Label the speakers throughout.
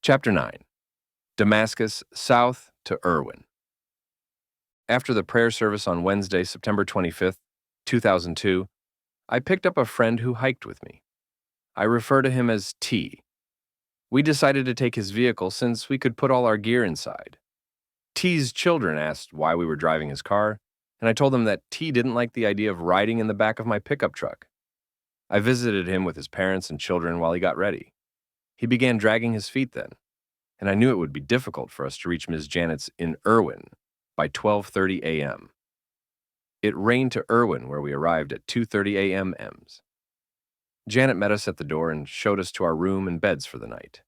Speaker 1: Chapter 9. Damascus to Erwin. After the prayer service on Wednesday, September 25th, 2002, I picked up a friend who hiked with me. I refer to him as T. We decided to take his vehicle since we could put all our gear inside. T's children asked why we were driving his car, and I told them that T didn't like the idea of riding in the back of my pickup truck. I visited him with his parents and children while he got ready. He began dragging his feet then, and I knew it would be difficult for us to reach Ms. Janet's in Erwin by 12:30 a.m. It rained to Erwin where we arrived at 2:30 a.m. Janet met us at the door and showed us to our room and beds for the night.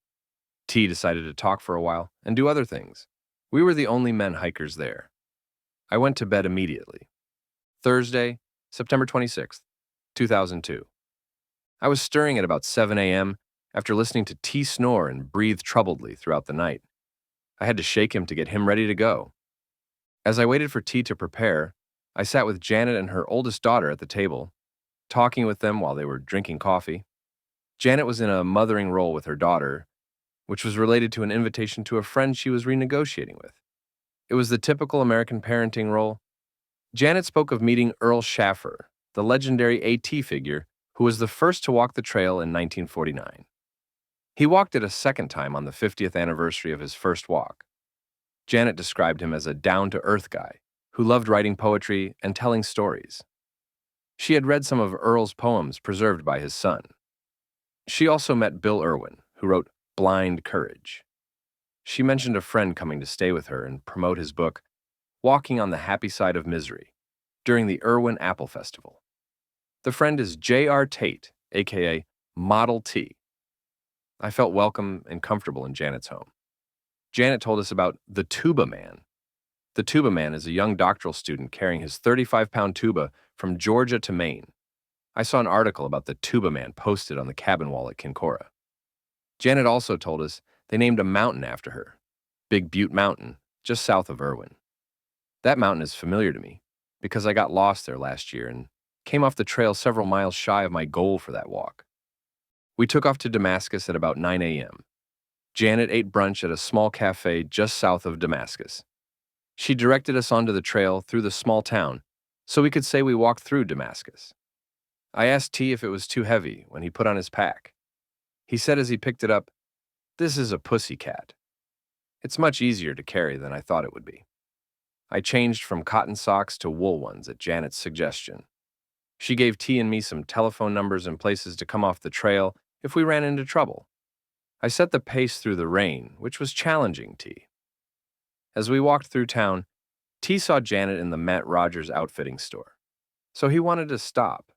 Speaker 1: T decided to talk for a while and do other things. We were the only men hikers there. I went to bed immediately. Thursday, September 26th, 2002. I was stirring at about 7 a.m. after listening to T snore and breathe troubledly throughout the night. I had to shake him to get him ready to go. As I waited for T to prepare, I sat with Janet and her oldest daughter at the table, talking with them while they were drinking coffee. Janet was in a mothering role with her daughter, which was related to an invitation to a friend she was renegotiating with. It was the typical American parenting role. Janet spoke of meeting Earl Schaffer, the legendary AT figure who was the first to walk the trail in 1949. He walked it a second time on the 50th anniversary of his first walk. Janet described him as a down-to-earth guy who loved writing poetry and telling stories. She had read some of Earl's poems preserved by his son. She also met Bill Erwin, who wrote Blind Courage. She mentioned a friend coming to stay with her and promote his book, Walking on the Happy Side of Misery, during the Erwin Apple Festival. The friend is J.R. Tate, a.k.a. Model T. I felt welcome and comfortable in Janet's home. Janet told us about the Tuba Man. The Tuba Man is a young doctoral student carrying his 35-pound tuba from Georgia to Maine. I saw an article about the Tuba Man posted on the cabin wall at Kincora. Janet also told us they named a mountain after her, Big Butte Mountain, just south of Erwin. That mountain is familiar to me because I got lost there last year and came off the trail several miles shy of my goal for that walk. We took off to Damascus at about 9 a.m. Janet ate brunch at a small cafe just south of Damascus. She directed us onto the trail through the small town, so we could say we walked through Damascus. I asked T if it was too heavy when he put on his pack. He said as he picked it up, "This is a pussy cat. It's much easier to carry than I thought it would be." I changed from cotton socks to wool ones at Janet's suggestion. She gave T and me some telephone numbers and places to come off the trail if we ran into trouble. I set the pace through the rain, which was challenging T. As we walked through town, T saw Janet in the Matt Rogers outfitting store, so he wanted to stop.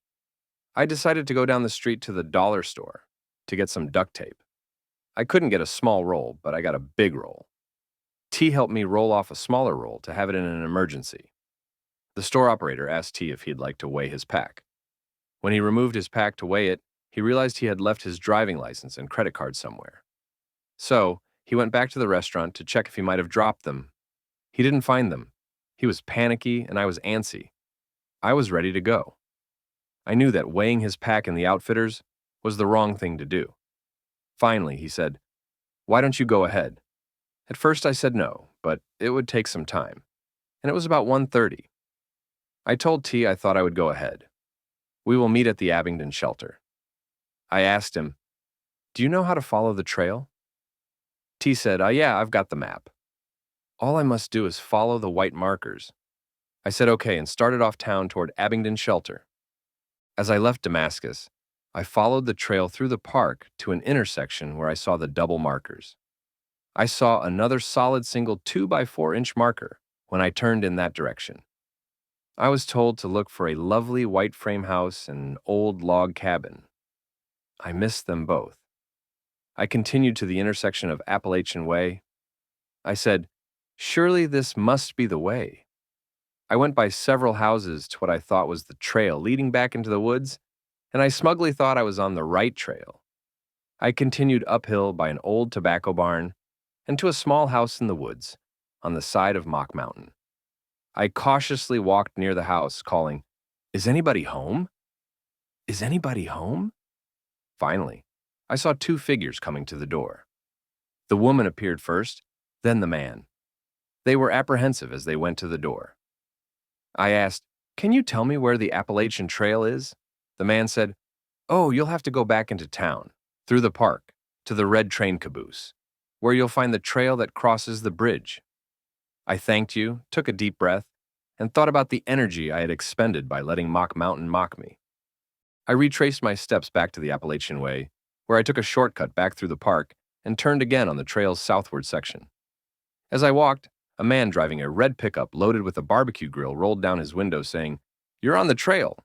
Speaker 1: I decided to go down the street to the dollar store to get some duct tape. I couldn't get a small roll, but I got a big roll. T helped me roll off a smaller roll to have it in an emergency. The store operator asked T if he'd like to weigh his pack. When he removed his pack to weigh it, he realized he had left his driving license and credit card somewhere. So, he went back to the restaurant to check if he might have dropped them. He didn't find them. He was panicky and I was antsy. I was ready to go. I knew that weighing his pack in the outfitters was the wrong thing to do. Finally, he said, "Why don't you go ahead?" At first I said no, but it would take some time, and it was about 1:30. I told T I thought I would go ahead. "We will meet at the Abingdon shelter." I asked him, "Do you know how to follow the trail?" T said, "Yeah, I've got the map. All I must do is follow the white markers." I said okay and started off town toward Abingdon shelter. As I left Damascus, I followed the trail through the park to an intersection where I saw the double markers. I saw another solid single 2x4-inch marker when I turned in that direction. I was told to look for a lovely white frame house and an old log cabin. I missed them both. I continued to the intersection of Appalachian Way. I said, "Surely this must be the way." I went by several houses to what I thought was the trail leading back into the woods, and I smugly thought I was on the right trail. I continued uphill by an old tobacco barn and to a small house in the woods on the side of Mock Mountain. I cautiously walked near the house, calling, "Is anybody home? Is anybody home?" Finally, I saw two figures coming to the door. The woman appeared first, then the man. They were apprehensive as they went to the door. I asked, "Can you tell me where the Appalachian Trail is?" The man said, "Oh, you'll have to go back into town, through the park, to the red train caboose, where you'll find the trail that crosses the bridge." I thanked you, took a deep breath, and thought about the energy I had expended by letting Mock Mountain mock me. I retraced my steps back to the Appalachian Way, where I took a shortcut back through the park and turned again on the trail's southward section. As I walked, a man driving a red pickup loaded with a barbecue grill rolled down his window saying, "You're on the trail."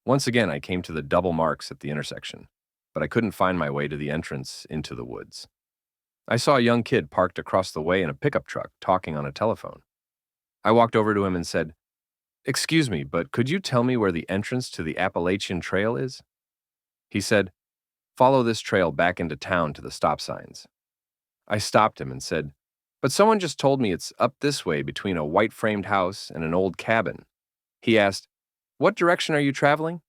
Speaker 1: Once again, I came to the double marks at the intersection, but I couldn't find my way to the entrance into the woods. I saw a young kid parked across the way in a pickup truck talking on a telephone. I walked over to him and said, "Excuse me, but could you tell me where the entrance to the Appalachian Trail is?" He said, "Follow this trail back into town to the stop signs." I stopped him and said, "But someone just told me it's up this way between a white-framed house and an old cabin." He asked, "What direction are you traveling?"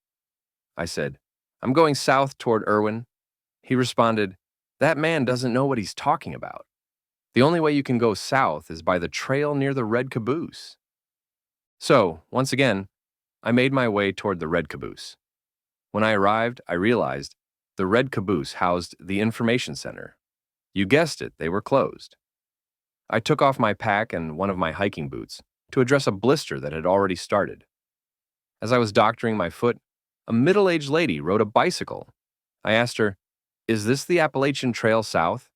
Speaker 1: I said, "I'm going south toward Erwin." He responded, "That man doesn't know what he's talking about. The only way you can go south is by the trail near the red caboose." So, once again, I made my way toward the red caboose. When I arrived, I realized the red caboose housed the information center. You guessed it, they were closed. I took off my pack and one of my hiking boots to address a blister that had already started. As I was doctoring my foot, a middle-aged lady rode a bicycle. I asked her, "Is this the Appalachian Trail south?"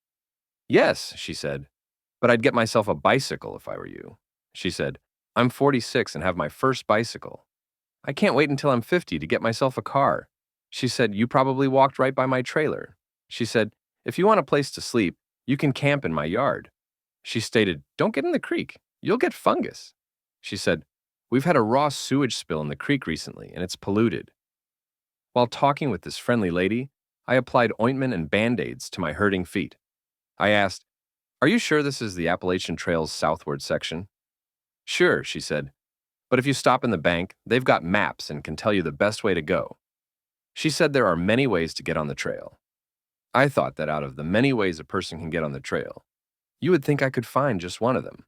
Speaker 1: "Yes," she said, "but I'd get myself a bicycle if I were you." She said, "I'm 46 and have my first bicycle. I can't wait until I'm 50 to get myself a car." She said, "You probably walked right by my trailer." She said, "If you want a place to sleep, you can camp in my yard." She stated, "Don't get in the creek. You'll get fungus." She said, "We've had a raw sewage spill in the creek recently, and it's polluted." While talking with this friendly lady, I applied ointment and Band-Aids to my hurting feet. I asked, "Are you sure this is the Appalachian Trail's southward section?" "Sure," she said, "but if you stop in the bank, they've got maps and can tell you the best way to go." She said there are many ways to get on the trail. I thought that out of the many ways a person can get on the trail, you would think I could find just one of them.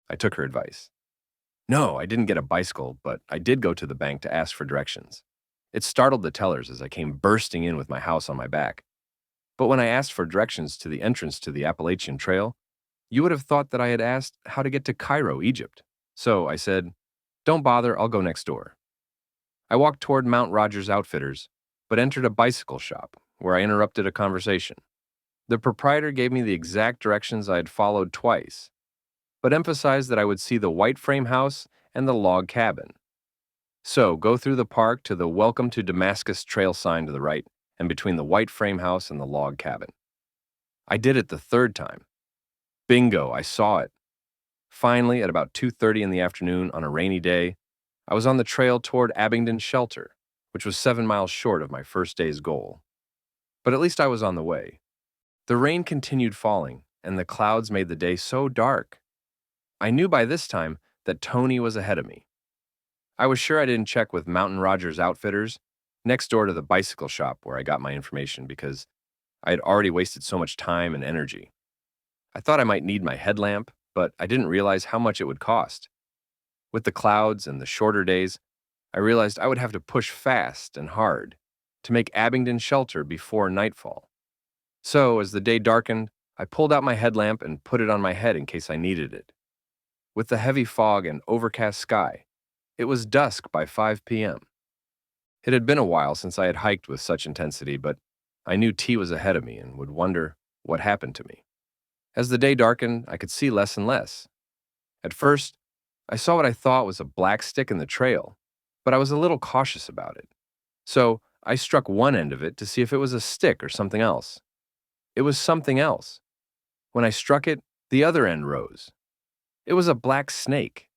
Speaker 1: I took her advice. No, I didn't get a bicycle, but I did go to the bank to ask for directions. It startled the tellers as I came bursting in with my house on my back. But when I asked for directions to the entrance to the Appalachian Trail, you would have thought that I had asked how to get to Cairo, Egypt. So I said, "Don't bother, I'll go next door." I walked toward Mount Rogers Outfitters, but entered a bicycle shop, where I interrupted a conversation. The proprietor gave me the exact directions I had followed twice, but emphasized that I would see the white frame house and the log cabin. So, go through the park to the Welcome to Damascus Trail sign to the right, and between the white frame house and the log cabin. I did it the third time. Bingo, I saw it. Finally, at about 2:30 in the afternoon on a rainy day, I was on the trail toward Abingdon Shelter, which was 7 miles short of my first day's goal. But at least I was on the way. The rain continued falling, and the clouds made the day so dark. I knew by this time that Tony was ahead of me. I was sure I didn't check with Mountain Rogers Outfitters, next door to the bicycle shop where I got my information, because I had already wasted so much time and energy. I thought I might need my headlamp, but I didn't realize how much it would cost. With the clouds and the shorter days, I realized I would have to push fast and hard to make Abingdon Shelter before nightfall. So, as the day darkened, I pulled out my headlamp and put it on my head in case I needed it. With the heavy fog and overcast sky, it was dusk by 5 p.m. It had been a while since I had hiked with such intensity, but I knew T was ahead of me and would wonder what happened to me. As the day darkened, I could see less and less. At first, I saw what I thought was a black stick in the trail, but I was a little cautious about it. So I struck one end of it to see if it was a stick or something else. It was something else. When I struck it, the other end rose. It was a black snake.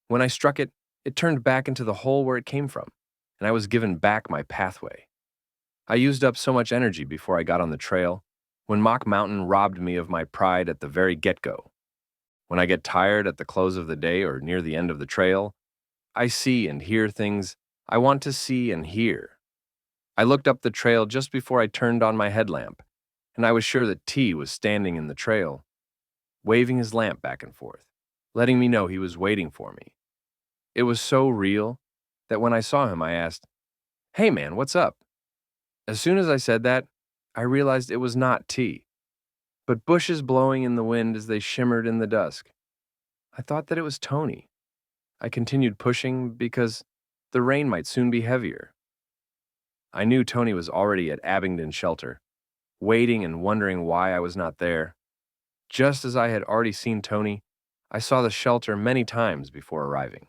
Speaker 1: When I struck it, it turned back into the hole where it came from, and I was given back my pathway. I used up so much energy before I got on the trail, when Mock Mountain robbed me of my pride at the very get-go. When I get tired at the close of the day or near the end of the trail, I see and hear things I want to see and hear. I looked up the trail just before I turned on my headlamp, and I was sure that T was standing in the trail, waving his lamp back and forth, letting me know he was waiting for me. It was so real that when I saw him, I asked, "Hey man, what's up?" As soon as I said that, I realized it was not T, but bushes blowing in the wind as they shimmered in the dusk. I thought that it was Tony. I continued pushing because the rain might soon be heavier. I knew Tony was already at Abingdon Shelter, waiting and wondering why I was not there. Just as I had already seen Tony, I saw the shelter many times before arriving.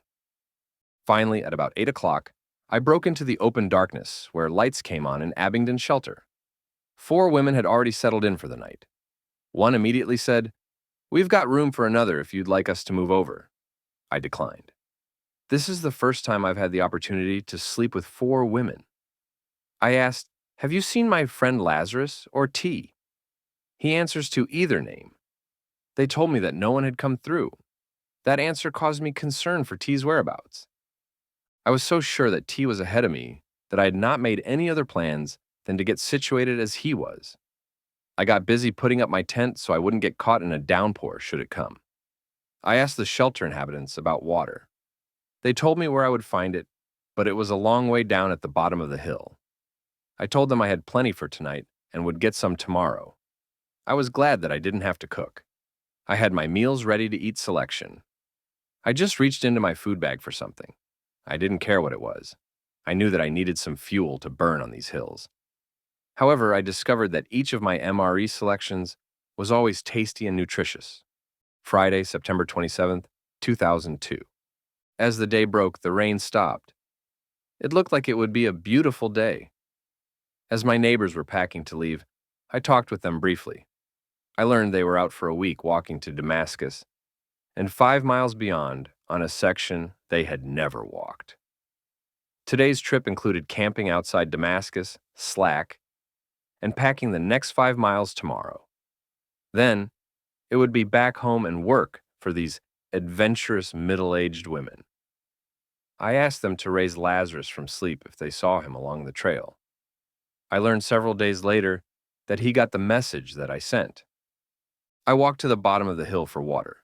Speaker 1: Finally, at about 8 o'clock, I broke into the open darkness where lights came on in Abingdon Shelter. 4 women had already settled in for the night. One immediately said, "We've got room for another if you'd like us to move over." I declined. This is the first time I've had the opportunity to sleep with 4 women. I asked, "Have you seen my friend Lazarus or T?" He answers to either name. They told me that no one had come through. That answer caused me concern for T's whereabouts. I was so sure that T was ahead of me that I had not made any other plans than to get situated as he was. I got busy putting up my tent so I wouldn't get caught in a downpour should it come. I asked the shelter inhabitants about water. They told me where I would find it, but it was a long way down at the bottom of the hill. I told them I had plenty for tonight and would get some tomorrow. I was glad that I didn't have to cook. I had my meals ready to eat selection. I just reached into my food bag for something. I didn't care what it was. I knew that I needed some fuel to burn on these hills. However, I discovered that each of my MRE selections was always tasty and nutritious. Friday, September 27th, 2002. As the day broke, the rain stopped. It looked like it would be a beautiful day. As my neighbors were packing to leave, I talked with them briefly. I learned they were out for a week walking to Damascus, and 5 miles beyond, on a section they had never walked. Today's trip included camping outside Damascus, Slack, and packing the next 5 miles tomorrow. Then, it would be back home and work for these adventurous middle-aged women. I asked them to raise Lazarus from sleep if they saw him along the trail. I learned several days later that he got the message that I sent. I walked to the bottom of the hill for water.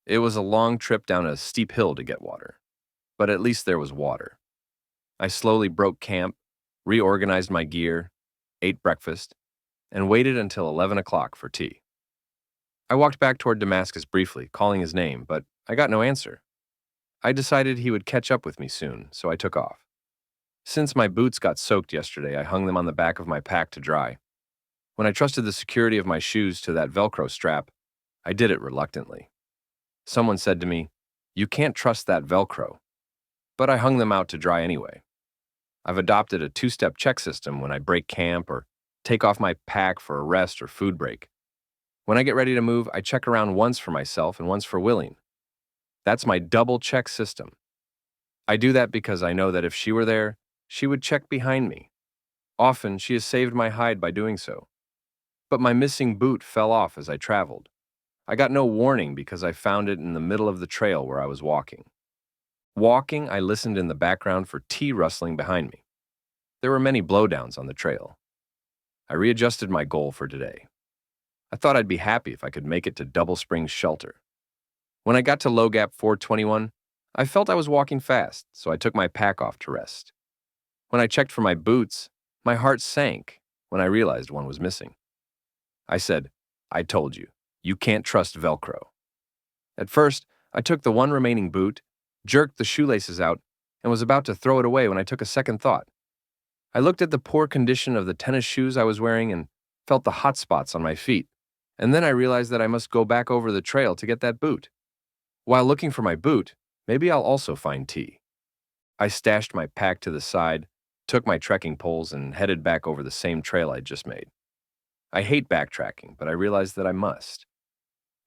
Speaker 1: It was a long trip down a steep hill to get water, but at least there was water. I slowly broke camp, reorganized my gear, ate breakfast, and waited until 11 o'clock for tea. I walked back toward Damascus briefly, calling his name, but I got no answer. I decided he would catch up with me soon, so I took off. Since my boots got soaked yesterday, I hung them on the back of my pack to dry. When I trusted the security of my shoes to that Velcro strap, I did it reluctantly. Someone said to me, "You can't trust that Velcro." But I hung them out to dry anyway. I've adopted a 2-step check system when I break camp or take off my pack for a rest or food break. When I get ready to move, I check around once for myself and once for Willing. That's my double check system. I do that because I know that if she were there, she would check behind me. Often, she has saved my hide by doing so. But my missing boot fell off as I traveled. I got no warning because I found it in the middle of the trail where I was walking. Walking, I listened in the background for tea rustling behind me. There were many blowdowns on the trail. I readjusted my goal for today. I thought I'd be happy if I could make it to Double Springs Shelter. When I got to Low Gap 421, I felt I was walking fast, so I took my pack off to rest. When I checked for my boots, my heart sank when I realized one was missing. I said, "I told you, you can't trust Velcro." At first, I took the one remaining boot, jerked the shoelaces out, and was about to throw it away when I took a second thought. I looked at the poor condition of the tennis shoes I was wearing and felt the hot spots on my feet, and then I realized that I must go back over the trail to get that boot. While looking for my boot, maybe I'll also find tea. I stashed my pack to the side, took my trekking poles, and headed back over the same trail I'd just made. I hate backtracking, but I realized that I must.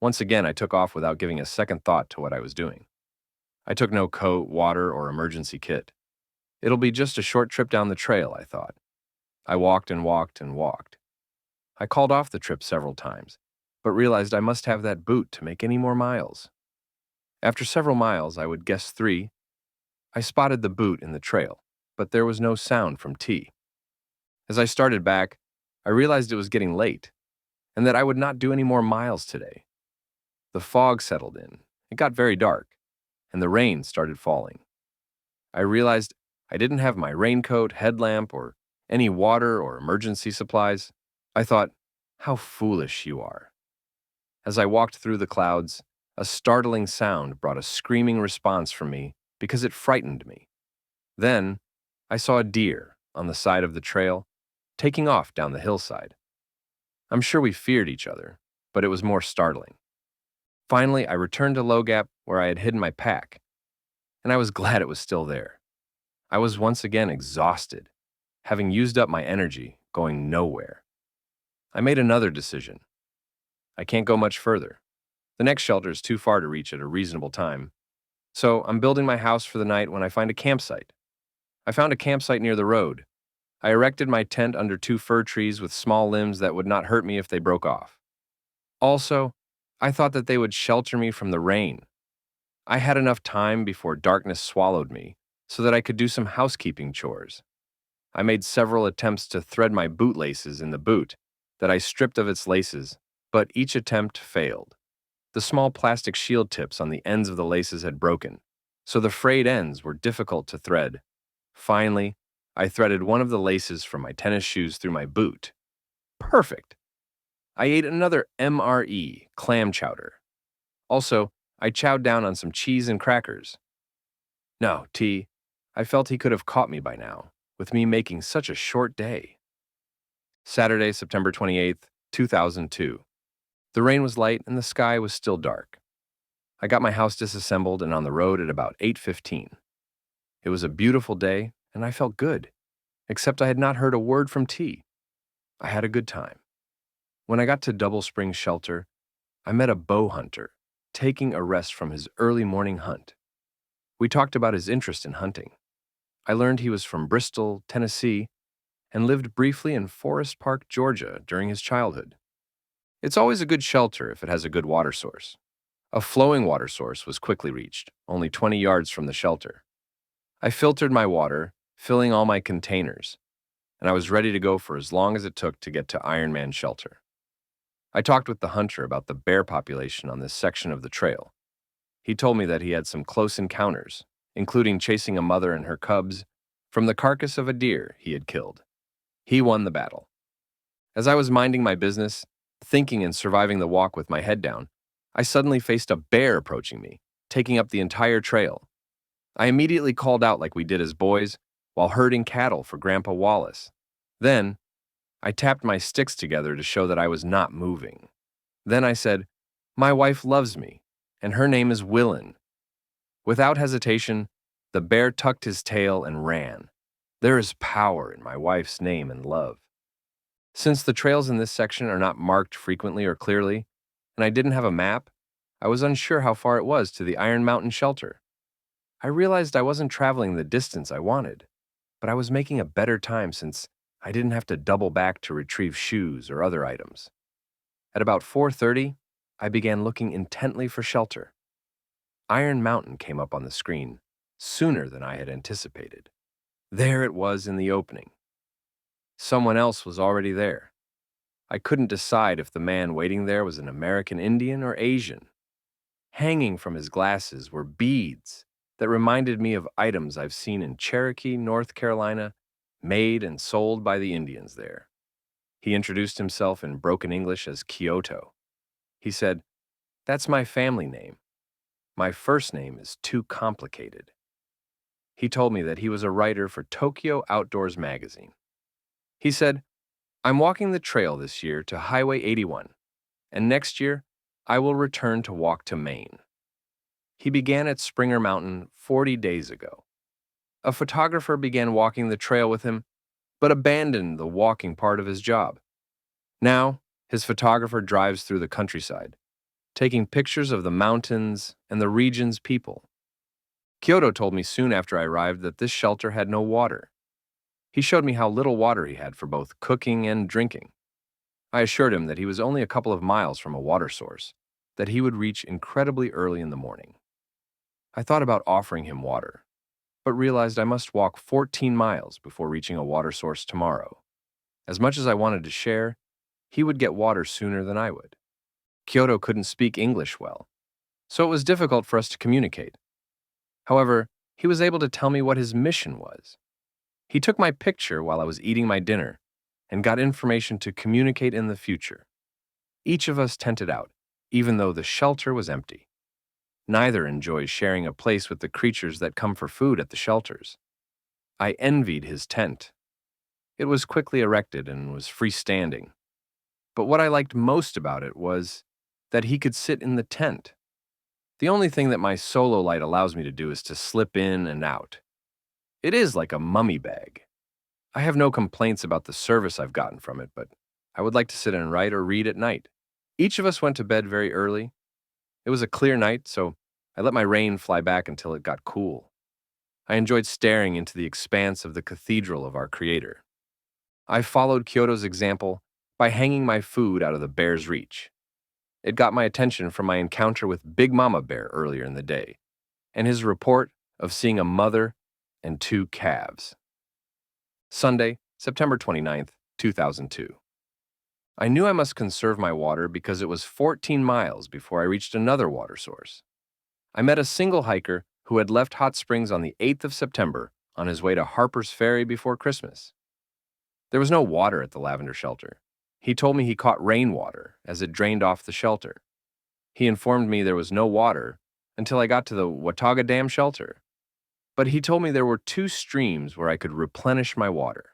Speaker 1: Once again, I took off without giving a second thought to what I was doing. I took no coat, water, or emergency kit. It'll be just a short trip down the trail, I thought. I walked and walked and walked. I called off the trip several times, but realized I must have that boot to make any more miles. After several miles, I would guess 3, I spotted the boot in the trail, but there was no sound from T. As I started back, I realized it was getting late. and that I would not do any more miles today. The fog settled in. It got very dark, and the rain started falling. I realized I didn't have my raincoat, headlamp, or any water or emergency supplies. I thought, how foolish you are. As I walked through the clouds, a startling sound brought a screaming response from me because it frightened me. Then, I saw a deer on the side of the trail, taking off down the hillside. I'm sure we feared each other, but it was more startling. Finally, I returned to Low Gap where I had hidden my pack, and I was glad it was still there. I was once again exhausted, having used up my energy, going nowhere. I made another decision. I can't go much further. The next shelter is too far to reach at a reasonable time, so I'm building my house for the night when I find a campsite. I found a campsite near the road. I erected my tent under 2 fir trees with small limbs that would not hurt me if they broke off. Also, I thought that they would shelter me from the rain. I had enough time before darkness swallowed me so that I could do some housekeeping chores. I made several attempts to thread my bootlaces in the boot that I stripped of its laces, but each attempt failed. The small plastic shield tips on the ends of the laces had broken, so the frayed ends were difficult to thread. Finally, I threaded one of the laces from my tennis shoes through my boot. Perfect! I ate another MRE, clam chowder. Also, I chowed down on some cheese and crackers. No, T, I felt he could have caught me by now, with me making such a short day. Saturday, September 28th, 2002. The rain was light and the sky was still dark. I got my house disassembled and on the road at about 8:15. It was a beautiful day, and I felt good, except I had not heard a word from T. I had a good time. When I got to Double Spring Shelter, I met a bow hunter, taking a rest from his early morning hunt. We talked about his interest in hunting. I learned he was from Bristol, Tennessee, and lived briefly in Forest Park, Georgia during his childhood. It's always a good shelter if it has a good water source. A flowing water source was quickly reached, only 20 yards from the shelter. I filtered my water, filling all my containers, and I was ready to go for as long as it took to get to Iron Man Shelter. I talked with the hunter about the bear population on this section of the trail. He told me that he had some close encounters, including chasing a mother and her cubs from the carcass of a deer he had killed. He won the battle. As I was minding my business, thinking and surviving the walk with my head down, I suddenly faced a bear approaching me, taking up the entire trail. I immediately called out like we did as boys while herding cattle for Grandpa Wallace. Then, I tapped my sticks together to show that I was not moving. Then I said, "My wife loves me, and her name is Willin." Without hesitation, the bear tucked his tail and ran. There is power in my wife's name and love. Since the trails in this section are not marked frequently or clearly, and I didn't have a map, I was unsure how far it was to the Iron Mountain Shelter. I realized I wasn't traveling the distance I wanted, but I was making a better time since I didn't have to double back to retrieve shoes or other items. At about 4:30, I began looking intently for shelter. Iron Mountain came up on the screen sooner than I had anticipated. There it was in the opening. Someone else was already there. I couldn't decide if the man waiting there was an American Indian or Asian. Hanging from his glasses were beads that reminded me of items I've seen in Cherokee, North Carolina, made and sold by the Indians there. He introduced himself in broken English as Kyoto. He said, "That's my family name. My first name is too complicated." He told me that he was a writer for Tokyo Outdoors magazine. He said, "I'm walking the trail this year to Highway 81, and next year I will return to walk to Maine." He began at Springer Mountain 40 days ago. A photographer began walking the trail with him, but abandoned the walking part of his job. Now, his photographer drives through the countryside, taking pictures of the mountains and the region's people. Kyoto told me soon after I arrived that this shelter had no water. He showed me how little water he had for both cooking and drinking. I assured him that he was only a couple of miles from a water source, that he would reach incredibly early in the morning. I thought about offering him water, but realized I must walk 14 miles before reaching a water source tomorrow. As much as I wanted to share, he would get water sooner than I would. Kyoto couldn't speak English well, so it was difficult for us to communicate. However, he was able to tell me what his mission was. He took my picture while I was eating my dinner and got information to communicate in the future. Each of us tented out, even though the shelter was empty. Neither enjoys sharing a place with the creatures that come for food at the shelters. I envied his tent. It was quickly erected and was freestanding. But what I liked most about it was that he could sit in the tent. The only thing that my solo light allows me to do is to slip in and out. It is like a mummy bag. I have no complaints about the service I've gotten from it, but I would like to sit and write or read at night. Each of us went to bed very early. It was a clear night, so I let my rain fly back until it got cool. I enjoyed staring into the expanse of the cathedral of our Creator. I followed Kyoto's example by hanging my food out of the bear's reach. It got my attention from my encounter with Big Mama Bear earlier in the day, and his report of seeing a mother and two calves. Sunday, September 29th, 2002. I knew I must conserve my water because it was 14 miles before I reached another water source. I met a single hiker who had left Hot Springs on the 8th of September on his way to Harper's Ferry before Christmas. There was no water at the lavender shelter. He told me he caught rainwater as it drained off the shelter. He informed me there was no water until I got to the Watauga Dam shelter. But he told me there were 2 streams where I could replenish my water.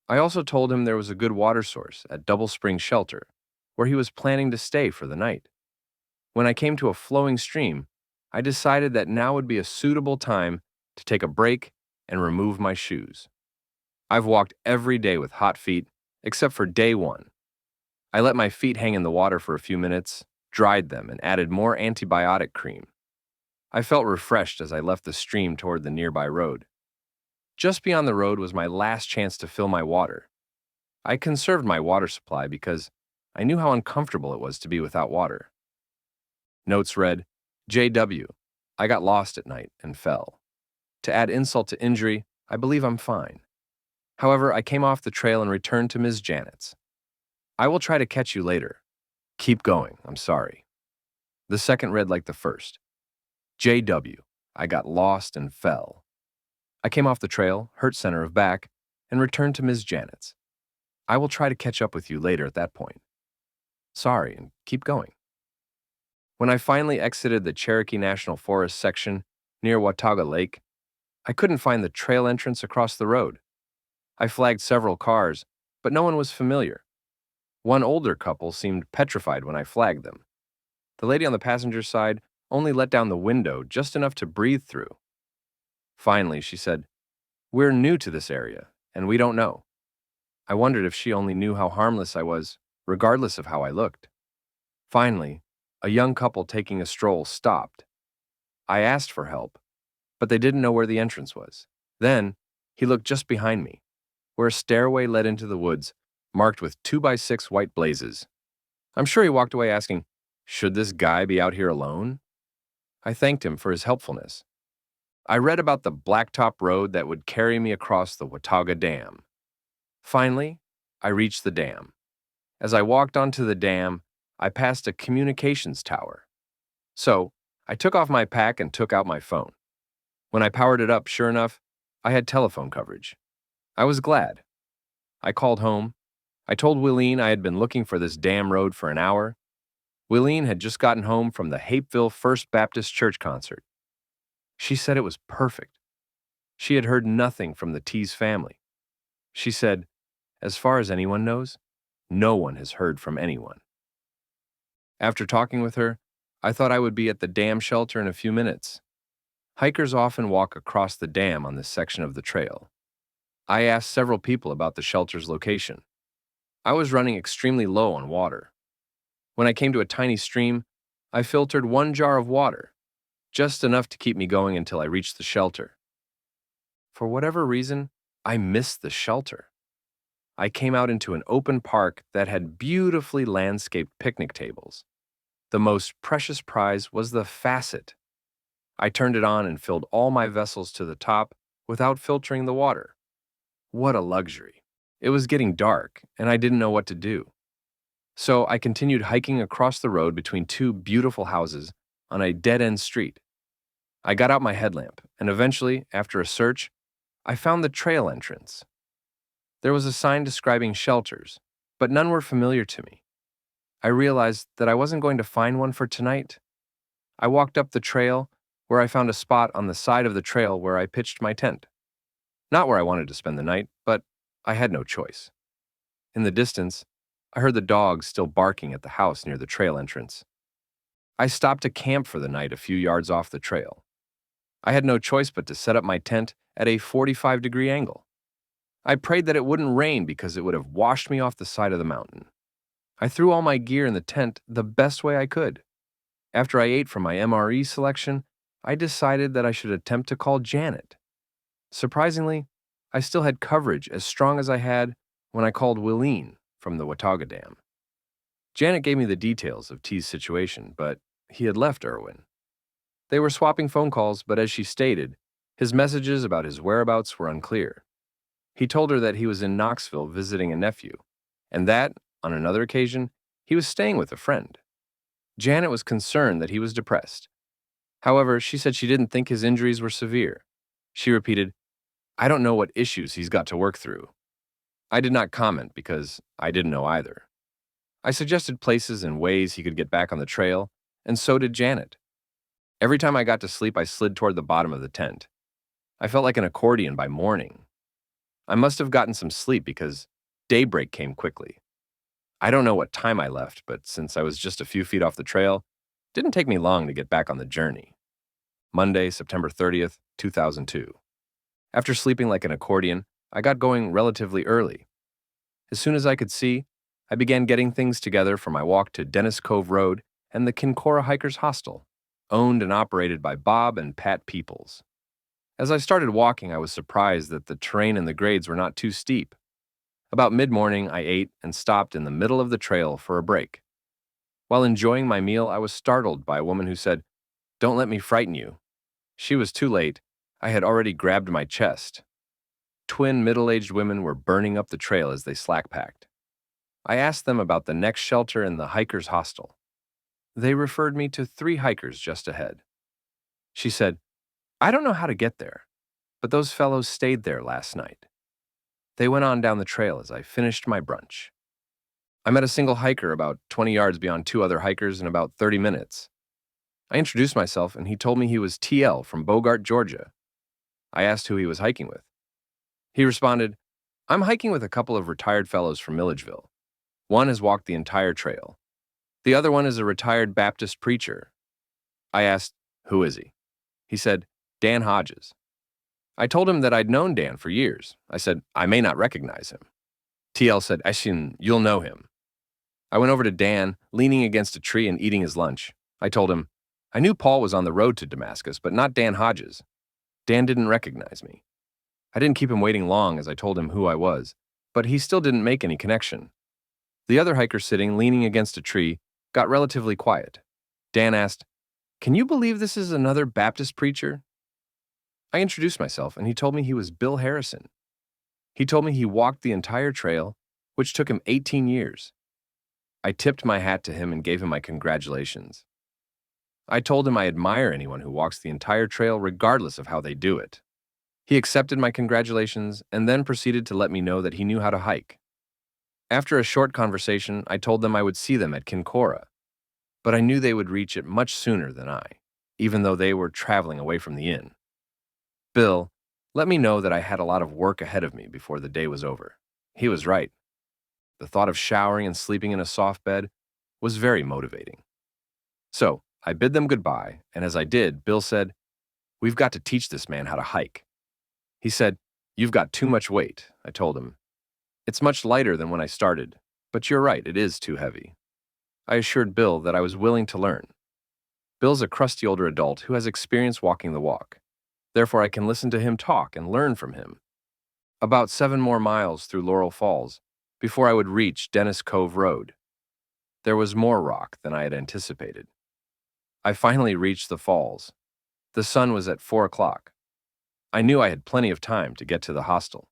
Speaker 1: I also told him there was a good water source at Double Spring Shelter, where he was planning to stay for the night. When I came to a flowing stream, I decided that now would be a suitable time to take a break and remove my shoes. I've walked every day with hot feet, except for day 1. I let my feet hang in the water for a few minutes, dried them, and added more antibiotic cream. I felt refreshed as I left the stream toward the nearby road. Just beyond the road was my last chance to fill my water. I conserved my water supply because I knew how uncomfortable it was to be without water. Notes read, JW, I got lost at night and fell. To add insult to injury, I believe I'm fine. However, I came off the trail and returned to Ms. Janet's. I will try to catch you later. Keep going, I'm sorry. The second read like the first. JW, I got lost and fell. I came off the trail, hurt center of back, and returned to Ms. Janet's. I will try to catch up with you later at that point. Sorry, and keep going. When I finally exited the Cherokee National Forest section near Watauga Lake, I couldn't find the trail entrance across the road. I flagged several cars, but no one was familiar. One older couple seemed petrified when I flagged them. The lady on the passenger side only let down the window just enough to breathe through. Finally, she said, "We're new to this area, and we don't know." I wondered if she only knew how harmless I was, regardless of how I looked. Finally, a young couple taking a stroll stopped. I asked for help, but they didn't know where the entrance was. Then, he looked just behind me, where a stairway led into the woods, marked with 2x6 white blazes. I'm sure he walked away asking, "Should this guy be out here alone?" I thanked him for his helpfulness. I read about the blacktop road that would carry me across the Watauga Dam. Finally, I reached the dam. As I walked onto the dam, I passed a communications tower. So, I took off my pack and took out my phone. When I powered it up, sure enough, I had telephone coverage. I was glad. I called home. I told Willeen I had been looking for this damn road for an hour. Willeen had just gotten home from the Hapeville First Baptist Church concert. She said it was perfect. She had heard nothing from the Tees family. She said, as far as anyone knows, no one has heard from anyone. After talking with her, I thought I would be at the dam shelter in a few minutes. Hikers often walk across the dam on this section of the trail. I asked several people about the shelter's location. I was running extremely low on water. When I came to a tiny stream, I filtered 1 jar of water, just enough to keep me going until I reached the shelter. For whatever reason, I missed the shelter. I came out into an open park that had beautifully landscaped picnic tables. The most precious prize was the faucet. I turned it on and filled all my vessels to the top without filtering the water. What a luxury. It was getting dark, and I didn't know what to do. So I continued hiking across the road between two beautiful houses on a dead-end street. I got out my headlamp, and eventually, after a search, I found the trail entrance. There was a sign describing shelters, but none were familiar to me. I realized that I wasn't going to find one for tonight. I walked up the trail, where I found a spot on the side of the trail where I pitched my tent. Not where I wanted to spend the night, but I had no choice. In the distance, I heard the dogs still barking at the house near the trail entrance. I stopped to camp for the night a few yards off the trail. I had no choice but to set up my tent at a 45-degree angle. I prayed that it wouldn't rain because it would have washed me off the side of the mountain. I threw all my gear in the tent the best way I could. After I ate from my MRE selection, I decided that I should attempt to call Janet. Surprisingly, I still had coverage as strong as I had when I called Willeen from the Watauga Dam. Janet gave me the details of T's situation, but he had left Erwin. They were swapping phone calls, but as she stated, his messages about his whereabouts were unclear. He told her that he was in Knoxville visiting a nephew, and that, on another occasion, he was staying with a friend. Janet was concerned that he was depressed. However, she said she didn't think his injuries were severe. She repeated, "I don't know what issues he's got to work through." I did not comment because I didn't know either. I suggested places and ways he could get back on the trail, and so did Janet. Every time I got to sleep, I slid toward the bottom of the tent. I felt like an accordion by morning. I must have gotten some sleep because daybreak came quickly. I don't know what time I left, but since I was just a few feet off the trail, it didn't take me long to get back on the journey. Monday, September 30th, 2002. After sleeping like an accordion, I got going relatively early. As soon as I could see, I began getting things together for my walk to Dennis Cove Road and the Kincora Hikers Hostel, owned and operated by Bob and Pat Peoples. As I started walking, I was surprised that the terrain and the grades were not too steep. About mid-morning, I ate and stopped in the middle of the trail for a break. While enjoying my meal, I was startled by a woman who said, "Don't let me frighten you." She was too late. I had already grabbed my chest. Twin middle-aged women were burning up the trail as they slack-packed. I asked them about the next shelter in the hikers' hostel. They referred me to 3 hikers just ahead. She said, "I don't know how to get there, but those fellows stayed there last night." They went on down the trail as I finished my brunch. I met a single hiker about 20 yards beyond 2 other hikers in about 30 minutes. I introduced myself, and he told me he was TL from Bogart, Georgia. I asked who he was hiking with. He responded, "I'm hiking with a couple of retired fellows from Milledgeville. One has walked the entire trail. The other one is a retired Baptist preacher." I asked, "Who is he?" He said, "Dan Hodges." I told him that I'd known Dan for years. I said, "I may not recognize him." TL said, "Eshin, you'll know him." I went over to Dan, leaning against a tree and eating his lunch. I told him, "I knew Paul was on the road to Damascus, but not Dan Hodges." Dan didn't recognize me. I didn't keep him waiting long as I told him who I was, but he still didn't make any connection. The other hiker sitting, leaning against a tree, got relatively quiet. Dan asked, "Can you believe this is another Baptist preacher?" I introduced myself, and he told me he was Bill Harrison. He told me he walked the entire trail, which took him 18 years. I tipped my hat to him and gave him my congratulations. I told him I admire anyone who walks the entire trail regardless of how they do it. He accepted my congratulations and then proceeded to let me know that he knew how to hike. After a short conversation, I told them I would see them at Kincora, but I knew they would reach it much sooner than I, even though they were traveling away from the inn. Bill let me know that I had a lot of work ahead of me before the day was over. He was right. The thought of showering and sleeping in a soft bed was very motivating. So, I bid them goodbye, and as I did, Bill said, "We've got to teach this man how to hike." He said, "You've got too much weight," I told him. "It's much lighter than when I started, but you're right, it is too heavy." I assured Bill that I was willing to learn. Bill's a crusty older adult who has experience walking the walk. Therefore, I can listen to him talk and learn from him. About 7 more miles through Laurel Falls before I would reach Dennis Cove Road. There was more rock than I had anticipated. I finally reached the falls. The sun was at 4 o'clock. I knew I had plenty of time to get to the hostel.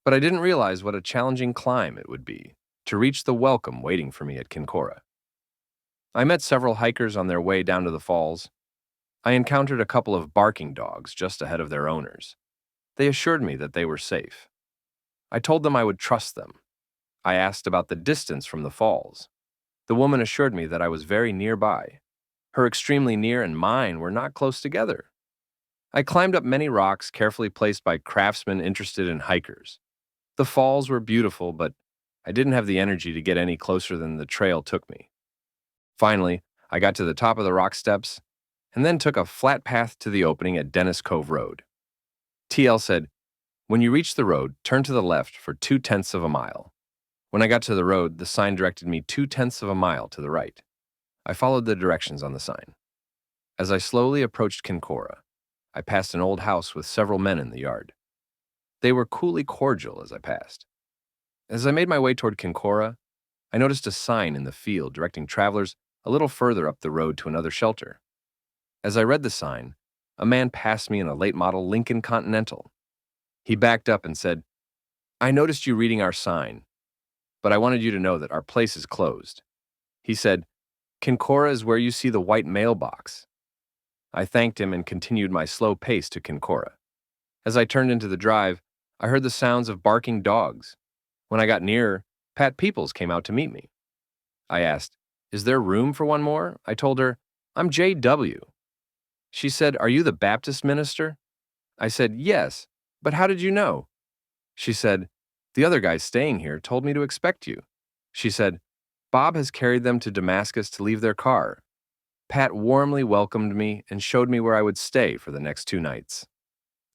Speaker 1: But I didn't realize what a challenging climb it would be, to reach the welcome waiting for me at Kincora. I met several hikers on their way down to the falls. I encountered a couple of barking dogs just ahead of their owners. They assured me that they were safe. I told them I would trust them. I asked about the distance from the falls. The woman assured me that I was very nearby. Her extremely near and mine were not close together. I climbed up many rocks carefully placed by craftsmen interested in hikers. The falls were beautiful, but I didn't have the energy to get any closer than the trail took me. Finally, I got to the top of the rock steps and then took a flat path to the opening at Dennis Cove Road. TL said, "When you reach the road, turn to the left for 2/10 of a mile." When I got to the road, the sign directed me 2/10 of a mile to the right. I followed the directions on the sign. As I slowly approached Kincora, I passed an old house with several men in the yard. They were coolly cordial as I passed. As I made my way toward Kincora, I noticed a sign in the field directing travelers a little further up the road to another shelter. As I read the sign, a man passed me in a late-model Lincoln Continental. He backed up and said, "I noticed you reading our sign, but I wanted you to know that our place is closed." He said, "Kincora is where you see the white mailbox." I thanked him and continued my slow pace to Kincora. As I turned into the drive, I heard the sounds of barking dogs. When I got nearer, Pat Peoples came out to meet me. I asked, "Is there room for one more?" I told her, "I'm J.W." She said, "Are you the Baptist minister?" I said, "Yes, but how did you know?" She said, "The other guys staying here told me to expect you." She said, "Bob has carried them to Damascus to leave their car." Pat warmly welcomed me and showed me where I would stay for the next 2 nights.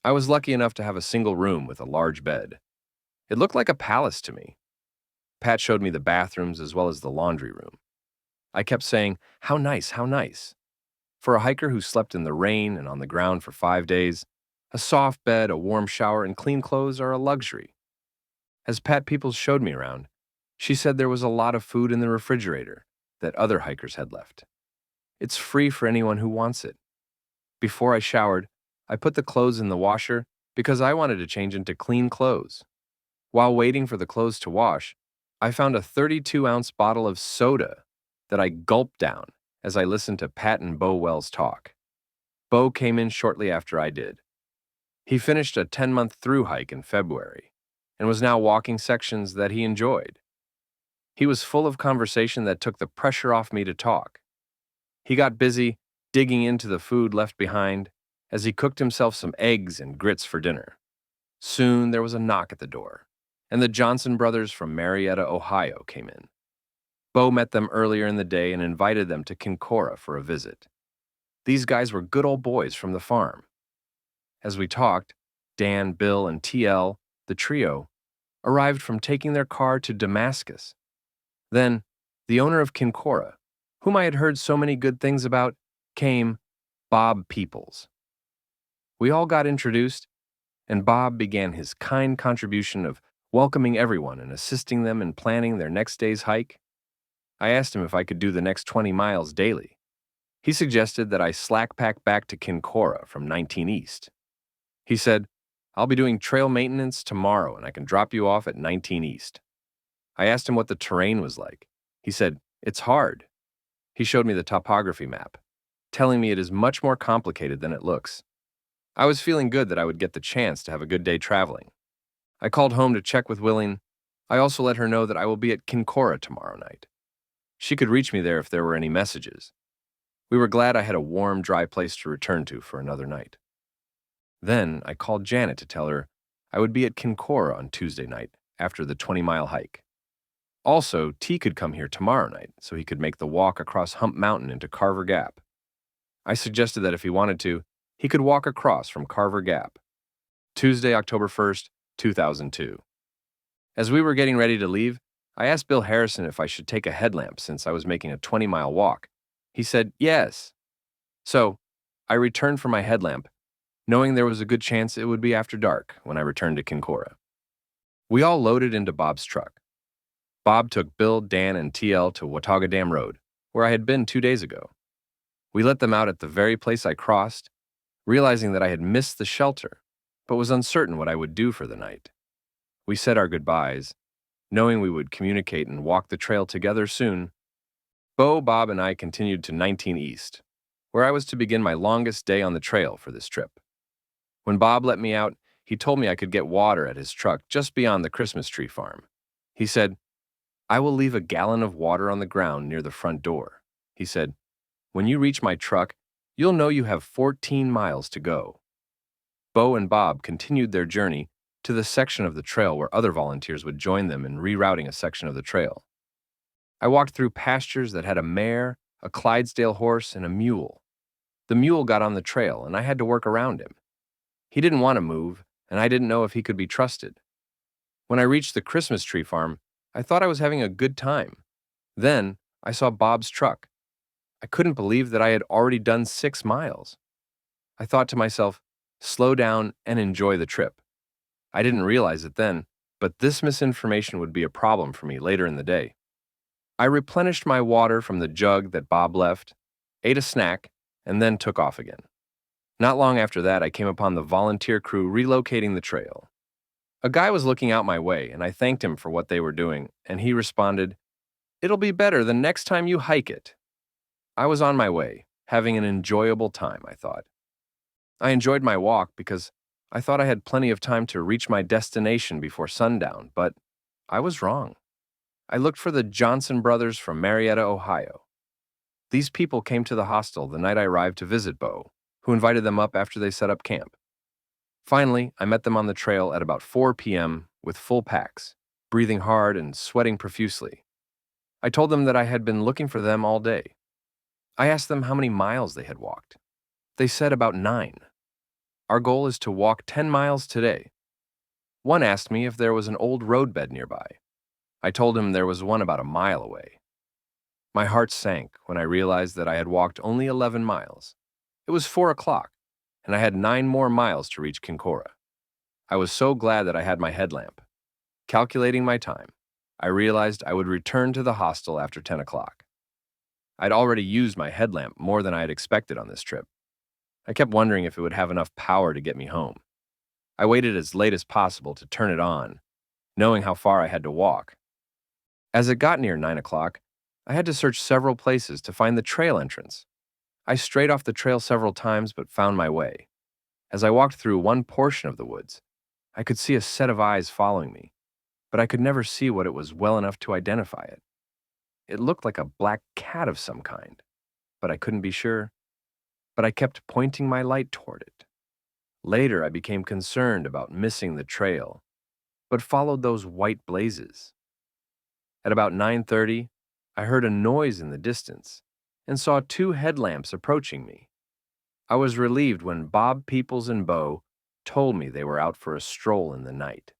Speaker 1: I was lucky enough to have a single room with a large bed. It looked like a palace to me. Pat showed me the bathrooms as well as the laundry room. I kept saying, "How nice, how nice." For a hiker who slept in the rain and on the ground for 5 days, a soft bed, a warm shower, and clean clothes are a luxury. As Pat Peoples showed me around, she said there was a lot of food in the refrigerator that other hikers had left. It's free for anyone who wants it. Before I showered, I put the clothes in the washer because I wanted to change into clean clothes. While waiting for the clothes to wash, I found a 32-ounce bottle of soda that I gulped down as I listened to Pat and Bo Wells talk. Bo came in shortly after I did. He finished a 10-month through hike in February and was now walking sections that he enjoyed. He was full of conversation that took the pressure off me to talk. He got busy digging into the food left behind as he cooked himself some eggs and grits for dinner. Soon there was a knock at the door, and the Johnson brothers from Marietta, Ohio came in. Bo met them earlier in the day and invited them to Kincora for a visit. These guys were good old boys from the farm. As we talked, Dan, Bill, and TL, the trio, arrived from taking their car to Damascus. Then, the owner of Kincora, whom I had heard so many good things about, came, Bob Peoples. We all got introduced, and Bob began his kind contribution of welcoming everyone and assisting them in planning their next day's hike. I asked him if I could do the next 20 miles daily. He suggested that I slack pack back to Kincora from 19 East. He said, "I'll be doing trail maintenance tomorrow and I can drop you off at 19 East." I asked him what the terrain was like. He said, "It's hard." He showed me the topography map, telling me it is much more complicated than it looks. I was feeling good that I would get the chance to have a good day traveling. I called home to check with Willing. I also let her know that I will be at Kincora tomorrow night. She could reach me there if there were any messages. We were glad I had a warm, dry place to return to for another night. Then I called Janet to tell her I would be at Kincora on Tuesday night after the 20-mile hike. Also, T could come here tomorrow night so he could make the walk across Hump Mountain into Carver Gap. I suggested that if he wanted to, he could walk across from Carver Gap. Tuesday, October 1st, 2002. As we were getting ready to leave, I asked Bill Harrison if I should take a headlamp since I was making a 20-mile walk. He said yes. So, I returned for my headlamp, knowing there was a good chance it would be after dark when I returned to Kincora. We all loaded into Bob's truck. Bob took Bill, Dan, and TL to Watauga Dam Road, where I had been 2 days ago. We let them out at the very place I crossed, realizing that I had missed the shelter, but was uncertain what I would do for the night. We said our goodbyes. Knowing we would communicate and walk the trail together soon, Bo, Bob, and I continued to 19 East, where I was to begin my longest day on the trail for this trip. When Bob let me out, he told me I could get water at his truck just beyond the Christmas tree farm. He said, "I will leave a gallon of water on the ground near the front door." He said, "When you reach my truck, you'll know you have 14 miles to go." Bo and Bob continued their journey to the section of the trail where other volunteers would join them in rerouting a section of the trail. I walked through pastures that had a mare, a Clydesdale horse, and a mule. The mule got on the trail, and I had to work around him. He didn't want to move, and I didn't know if he could be trusted. When I reached the Christmas tree farm, I thought I was having a good time. Then, I saw Bob's truck. I couldn't believe that I had already done 6 miles. I thought to myself, slow down and enjoy the trip. I didn't realize it then, but this misinformation would be a problem for me later in the day. I replenished my water from the jug that Bob left, ate a snack, and then took off again. Not long after that, I came upon the volunteer crew relocating the trail. A guy was looking out my way, and I thanked him for what they were doing, and he responded, "It'll be better the next time you hike it." I was on my way, having an enjoyable time, I thought. I enjoyed my walk because I thought I had plenty of time to reach my destination before sundown, but I was wrong. I looked for the Johnson brothers from Marietta, Ohio. These people came to the hostel the night I arrived to visit Bo, who invited them up after they set up camp. Finally, I met them on the trail at about 4 p.m. with full packs, breathing hard and sweating profusely. I told them that I had been looking for them all day. I asked them how many miles they had walked. They said about 9. Our goal is to walk 10 miles today. One asked me if there was an old roadbed nearby. I told him there was one about a mile away. My heart sank when I realized that I had walked only 11 miles. It was 4 o'clock, and I had 9 more miles to reach Kincora. I was so glad that I had my headlamp. Calculating my time, I realized I would return to the hostel after 10 o'clock. I'd already used my headlamp more than I had expected on this trip. I kept wondering if it would have enough power to get me home. I waited as late as possible to turn it on, knowing how far I had to walk. As it got near 9 o'clock, I had to search several places to find the trail entrance. I strayed off the trail several times but found my way. As I walked through one portion of the woods, I could see a set of eyes following me, but I could never see what it was well enough to identify it. It looked like a black cat of some kind, but I couldn't be sure. But I kept pointing my light toward it. Later, I became concerned about missing the trail, but followed those white blazes. At about 9:30, I heard a noise in the distance and saw 2 headlamps approaching me. I was relieved when Bob Peoples and Bo told me they were out for a stroll in the night.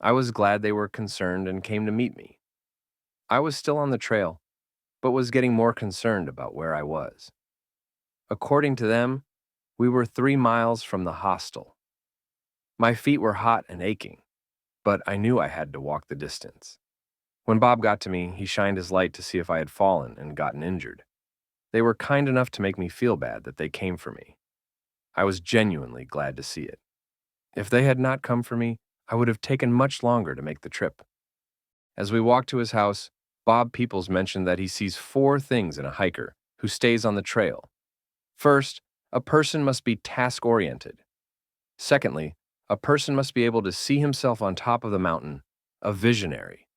Speaker 1: I was glad they were concerned and came to meet me. I was still on the trail, but was getting more concerned about where I was. According to them, we were 3 miles from the hostel. My feet were hot and aching, but I knew I had to walk the distance. When Bob got to me, he shined his light to see if I had fallen and gotten injured. They were kind enough to make me feel bad that they came for me. I was genuinely glad to see it. If they had not come for me, I would have taken much longer to make the trip. As we walked to his house, Bob Peoples mentioned that he sees 4 things in a hiker who stays on the trail. First, a person must be task-oriented. Secondly, a person must be able to see himself on top of the mountain, a visionary.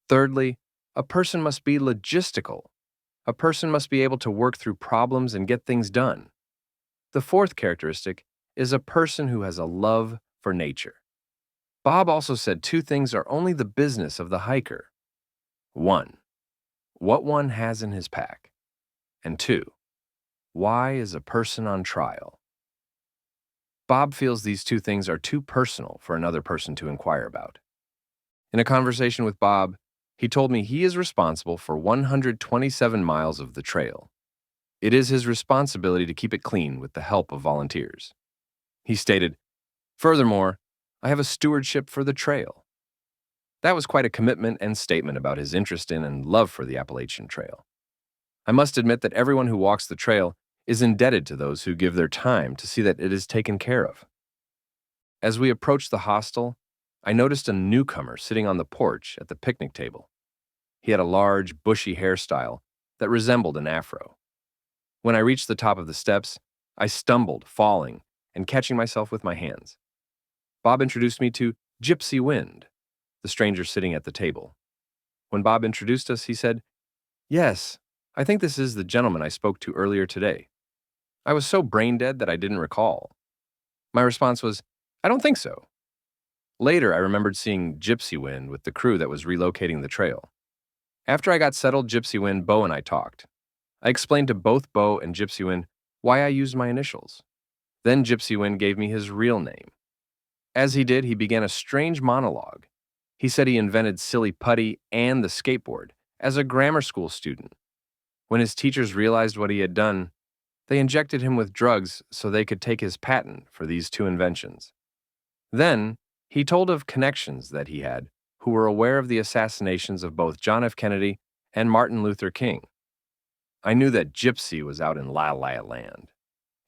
Speaker 1: Thirdly, a person must be logistical. A person must be able to work through problems and get things done. The fourth characteristic is a person who has a love for nature. Bob also said 2 things are only the business of the hiker. 1, what one has in his pack. And 2, why is a person on trial? Bob feels these 2 things are too personal for another person to inquire about. In a conversation with Bob, he told me he is responsible for 127 miles of the trail. It is his responsibility to keep it clean with the help of volunteers. He stated, "Furthermore, I have a stewardship for the trail." That was quite a commitment and statement about his interest in and love for the Appalachian Trail. I must admit that everyone who walks the trail is indebted to those who give their time to see that it is taken care of. As we approached the hostel, I noticed a newcomer sitting on the porch at the picnic table. He had a large, bushy hairstyle that resembled an afro. When I reached the top of the steps, I stumbled, falling, and catching myself with my hands. Bob introduced me to Gypsy Wind, the stranger sitting at the table. When Bob introduced us, he said, "Yes, I think this is the gentleman I spoke to earlier today." I was so brain dead that I didn't recall. My response was, "I don't think so." Later, I remembered seeing Gypsy Wind with the crew that was relocating the trail. After I got settled, Gypsy Wind, Bo, and I talked. I explained to both Bo and Gypsy Wind why I used my initials. Then Gypsy Wind gave me his real name. As he did, he began a strange monologue. He said he invented silly putty and the skateboard as a grammar school student. When his teachers realized what he had done, they injected him with drugs so they could take his patent for these two inventions. Then, he told of connections that he had who were aware of the assassinations of both John F. Kennedy and Martin Luther King. I knew that Gypsy was out in La La Land.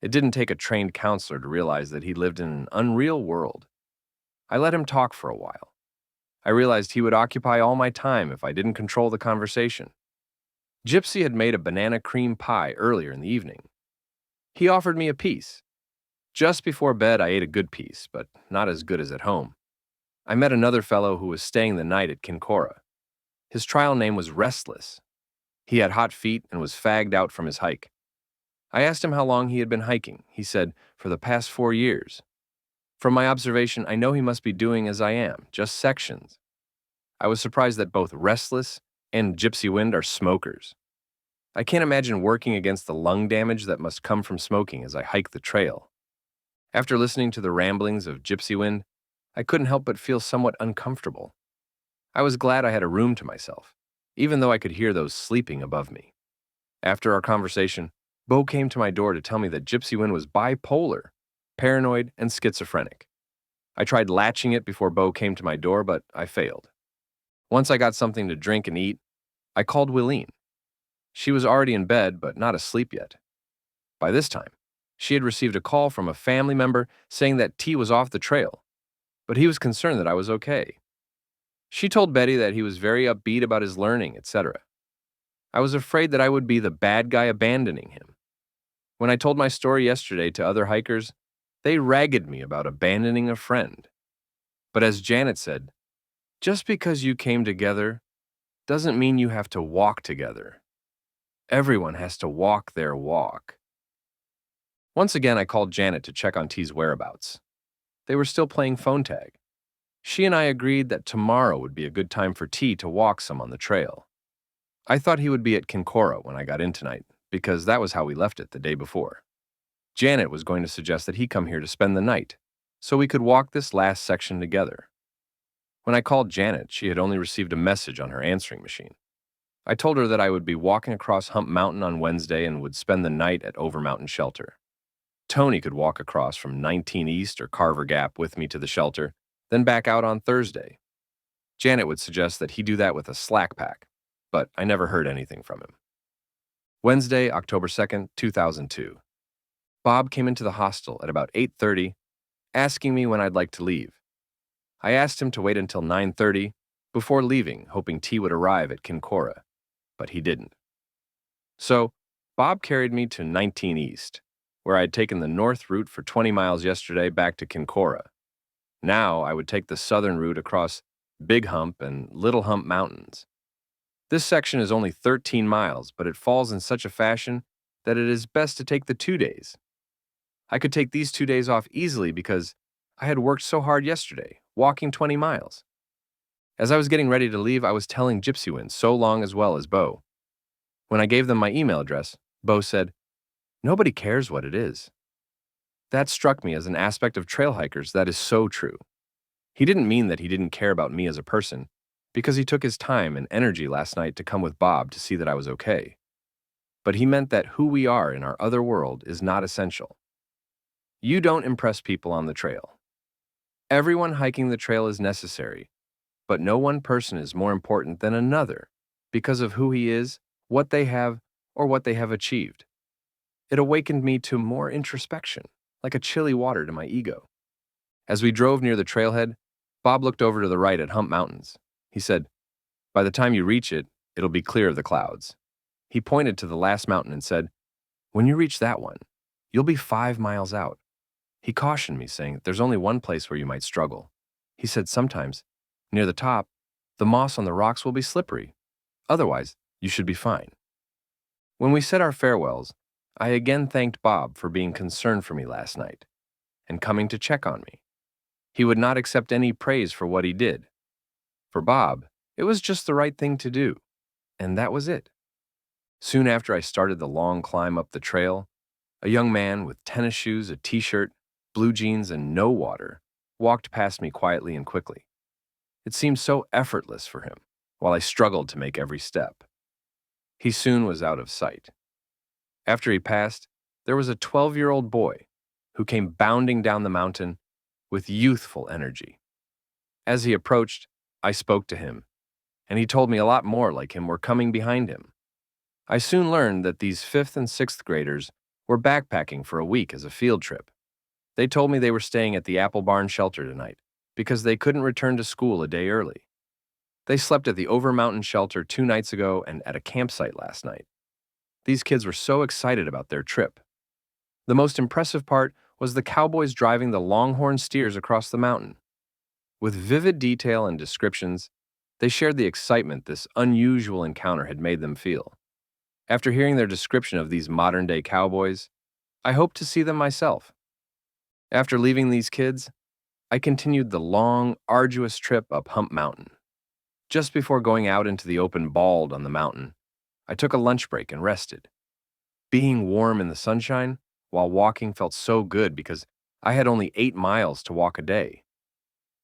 Speaker 1: It didn't take a trained counselor to realize that he lived in an unreal world. I let him talk for a while. I realized he would occupy all my time if I didn't control the conversation. Gypsy had made a banana cream pie earlier in the evening. He offered me a piece. Just before bed, I ate a good piece, but not as good as at home. I met another fellow who was staying the night at Kincora. His trial name was Restless. He had hot feet and was fagged out from his hike. I asked him how long he had been hiking. He said, "For the past 4 years." From my observation, I know he must be doing as I am, just sections. I was surprised that both Restless and Gypsy Wind are smokers. I can't imagine working against the lung damage that must come from smoking as I hike the trail. After listening to the ramblings of Gypsy Wind, I couldn't help but feel somewhat uncomfortable. I was glad I had a room to myself, even though I could hear those sleeping above me. After our conversation, Bo came to my door to tell me that Gypsy Wind was bipolar, paranoid, and schizophrenic. I tried latching it before Bo came to my door, but I failed. Once I got something to drink and eat, I called Willeen. She was already in bed, but not asleep yet. By this time, she had received a call from a family member saying that T was off the trail, but he was concerned that I was okay. She told Betty that he was very upbeat about his learning, etc. I was afraid that I would be the bad guy abandoning him. When I told my story yesterday to other hikers, they ragged me about abandoning a friend. But as Janet said, just because you came together doesn't mean you have to walk together. Everyone has to walk their walk. Once again, I called Janet to check on T's whereabouts. They were still playing phone tag. She and I agreed that tomorrow would be a good time for T to walk some on the trail. I thought he would be at Kincora when I got in tonight, because that was how we left it the day before. Janet was going to suggest that he come here to spend the night, so we could walk this last section together. When I called Janet, she had only received a message on her answering machine. I told her that I would be walking across Hump Mountain on Wednesday and would spend the night at Over Mountain Shelter. Tony could walk across from 19 East or Carver Gap with me to the shelter, then back out on Thursday. Janet would suggest that he do that with a slack pack, but I never heard anything from him. Wednesday, October 2nd, 2002. Bob came into the hostel at about 8:30, asking me when I'd like to leave. I asked him to wait until 9:30 before leaving, hoping T would arrive at Kincora, but he didn't. So, Bob carried me to 19 East, where I had taken the north route for 20 miles yesterday back to Kincora. Now I would take the southern route across Big Hump and Little Hump Mountains. This section is only 13 miles, but it falls in such a fashion that it is best to take the 2 days. I could take these 2 days off easily because I had worked so hard yesterday, walking 20 miles. As I was getting ready to leave, I was telling Gypsy Wind so long as well as Bo. When I gave them my email address, Bo said, "Nobody cares what it is." That struck me as an aspect of trail hikers that is so true. He didn't mean that he didn't care about me as a person, because he took his time and energy last night to come with Bob to see that I was okay. But he meant that who we are in our other world is not essential. You don't impress people on the trail. Everyone hiking the trail is necessary, but no one person is more important than another because of who he is, what they have, or what they have achieved. It awakened me to more introspection, like a chilly water to my ego. As we drove near the trailhead, Bob looked over to the right at Hump Mountains. He said, "By the time you reach it, it'll be clear of the clouds." He pointed to the last mountain and said, "When you reach that one, you'll be 5 miles out." He cautioned me, saying that there's only one place where you might struggle. He said sometimes, near the top, the moss on the rocks will be slippery. Otherwise, you should be fine. When we said our farewells, I again thanked Bob for being concerned for me last night and coming to check on me. He would not accept any praise for what he did. For Bob, it was just the right thing to do, and that was it. Soon after I started the long climb up the trail, a young man with tennis shoes, a t-shirt, blue jeans, and no water walked past me quietly and quickly. It seemed so effortless for him, while I struggled to make every step. He soon was out of sight. After he passed, there was a 12-year-old boy who came bounding down the mountain with youthful energy. As he approached, I spoke to him, and he told me a lot more like him were coming behind him. I soon learned that these 5th and 6th graders were backpacking for a week as a field trip. They told me they were staying at the Apple Barn shelter tonight because they couldn't return to school a day early. They slept at the Over Mountain shelter 2 nights ago and at a campsite last night. These kids were so excited about their trip. The most impressive part was the cowboys driving the longhorn steers across the mountain. With vivid detail and descriptions, they shared the excitement this unusual encounter had made them feel. After hearing their description of these modern-day cowboys, I hoped to see them myself. After leaving these kids, I continued the long, arduous trip up Hump Mountain. Just before going out into the open bald on the mountain, I took a lunch break and rested. Being warm in the sunshine while walking felt so good because I had only 8 miles to walk a day.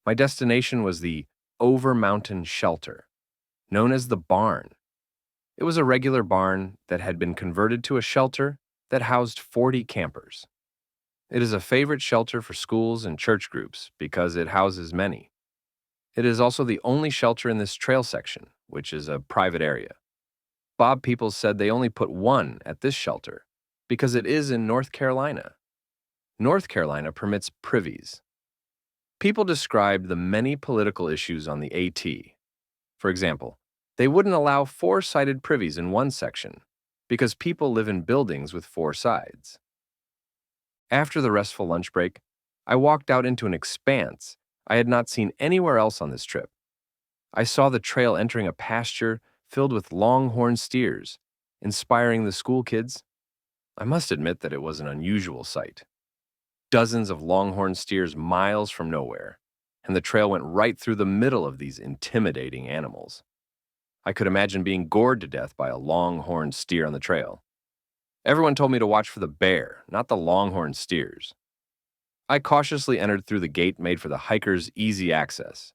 Speaker 1: My destination was the Over Mountain Shelter, known as the Barn. It was a regular barn that had been converted to a shelter that housed 40 campers. It is a favorite shelter for schools and church groups because it houses many. It is also the only shelter in this trail section, which is a private area. Bob Peoples said they only put one at this shelter because it is in North Carolina. North Carolina permits privies. People described the many political issues on the AT. For example, they wouldn't allow 4-sided privies in one section because people live in buildings with 4 sides. After the restful lunch break, I walked out into an expanse I had not seen anywhere else on this trip. I saw the trail entering a pasture filled with longhorn steers, inspiring the school kids. I must admit that it was an unusual sight. Dozens of longhorn steers miles from nowhere, and the trail went right through the middle of these intimidating animals. I could imagine being gored to death by a longhorn steer on the trail. Everyone told me to watch for the bear, not the longhorn steers. I cautiously entered through the gate made for the hikers' easy access.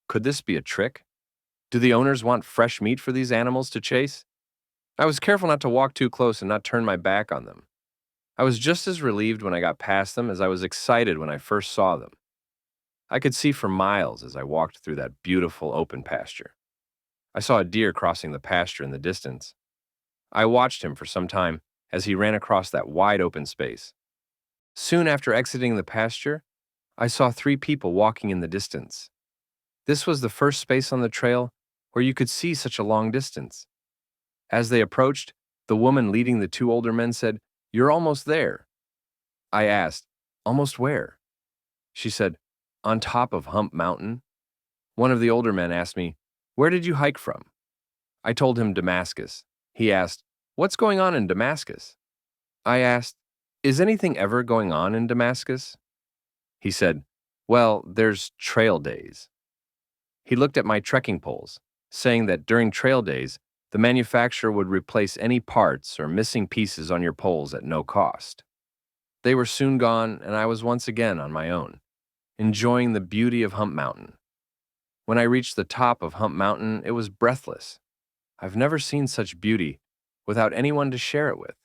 Speaker 1: Could this be a trick? Do the owners want fresh meat for these animals to chase? I was careful not to walk too close and not turn my back on them. I was just as relieved when I got past them as I was excited when I first saw them. I could see for miles as I walked through that beautiful open pasture. I saw a deer crossing the pasture in the distance. I watched him for some time as he ran across that wide open space. Soon after exiting the pasture, I saw 3 people walking in the distance. This was the first space on the trail where you could see such a long distance. As they approached, the woman leading the 2 older men said, "You're almost there." I asked, "Almost where?" She said, "On top of Hump Mountain." One of the older men asked me, "Where did you hike from?" I told him Damascus. He asked, "What's going on in Damascus?" I asked, "Is anything ever going on in Damascus?" He said, "Well, there's trail days." He looked at my trekking poles, saying that during trail days, the manufacturer would replace any parts or missing pieces on your poles at no cost. They were soon gone, and I was once again on my own, enjoying the beauty of Hump Mountain. When I reached the top of Hump Mountain, it was breathless. I've never seen such beauty without anyone to share it with.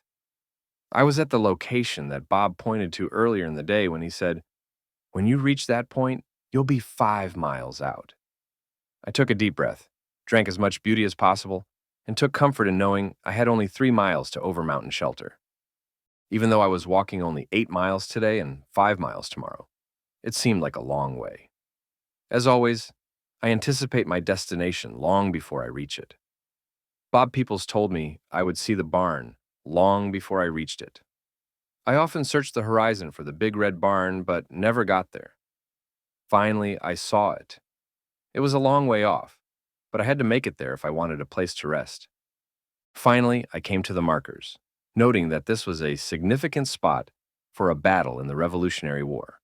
Speaker 1: I was at the location that Bob pointed to earlier in the day when he said, "When you reach that point, you'll be 5 miles out." I took a deep breath, drank as much beauty as possible, and took comfort in knowing I had only 3 miles to Over Mountain Shelter. Even though I was walking only 8 miles today and 5 miles tomorrow, it seemed like a long way. As always, I anticipate my destination long before I reach it. Bob Peoples told me I would see the barn long before I reached it. I often searched the horizon for the big red barn, but never got there. Finally, I saw it. It was a long way off, but I had to make it there if I wanted a place to rest. Finally, I came to the markers, noting that this was a significant spot for a battle in the Revolutionary War.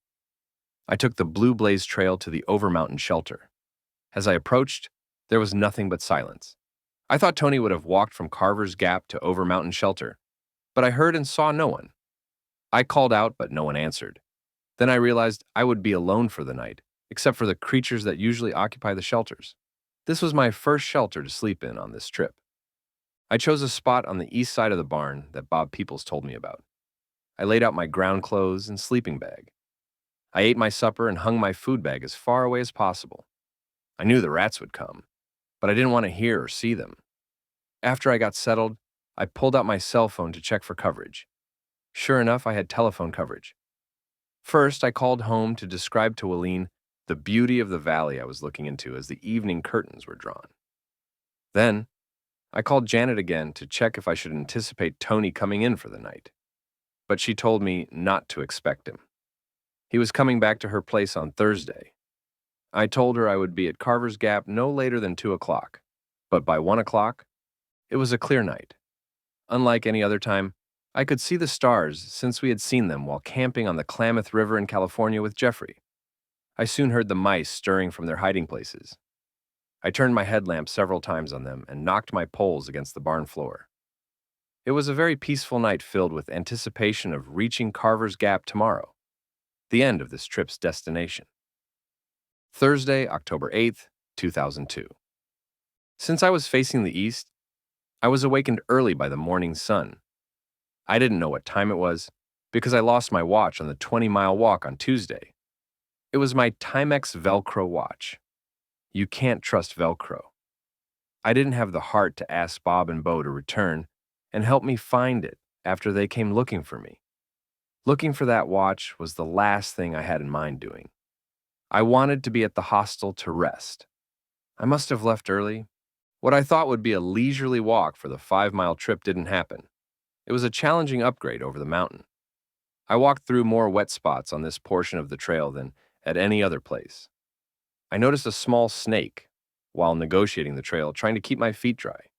Speaker 1: I took the Blue Blaze Trail to the Overmountain shelter. As I approached, there was nothing but silence. I thought Tony would have walked from Carver's Gap to Overmountain shelter, but I heard and saw no one. I called out, but no one answered. Then I realized I would be alone for the night, except for the creatures that usually occupy the shelters. This was my first shelter to sleep in on this trip. I chose a spot on the east side of the barn that Bob Peoples told me about. I laid out my ground clothes and sleeping bag. I ate my supper and hung my food bag as far away as possible. I knew the rats would come, but I didn't want to hear or see them. After I got settled, I pulled out my cell phone to check for coverage. Sure enough, I had telephone coverage. First, I called home to describe to Aline the beauty of the valley I was looking into as the evening curtains were drawn. Then, I called Janet again to check if I should anticipate Tony coming in for the night. But she told me not to expect him. He was coming back to her place on Thursday. I told her I would be at Carver's Gap no later than 2 o'clock, but by 1 o'clock, it was a clear night. Unlike any other time, I could see the stars since we had seen them while camping on the Klamath River in California with Jeffrey. I soon heard the mice stirring from their hiding places. I turned my headlamp several times on them and knocked my poles against the barn floor. It was a very peaceful night filled with anticipation of reaching Carver's Gap tomorrow, the end of this trip's destination. Thursday, October 8th, 2002. Since I was facing the east, I was awakened early by the morning sun. I didn't know what time it was because I lost my watch on the 20-mile walk on Tuesday. It was my Timex Velcro watch. You can't trust Velcro. I didn't have the heart to ask Bob and Bo to return and help me find it after they came looking for me. Looking for that watch was the last thing I had in mind doing. I wanted to be at the hostel to rest. I must have left early. What I thought would be a leisurely walk for the 5-mile trip didn't happen. It was a challenging upgrade over the mountain. I walked through more wet spots on this portion of the trail than at any other place. I noticed a small snake while negotiating the trail, trying to keep my feet dry.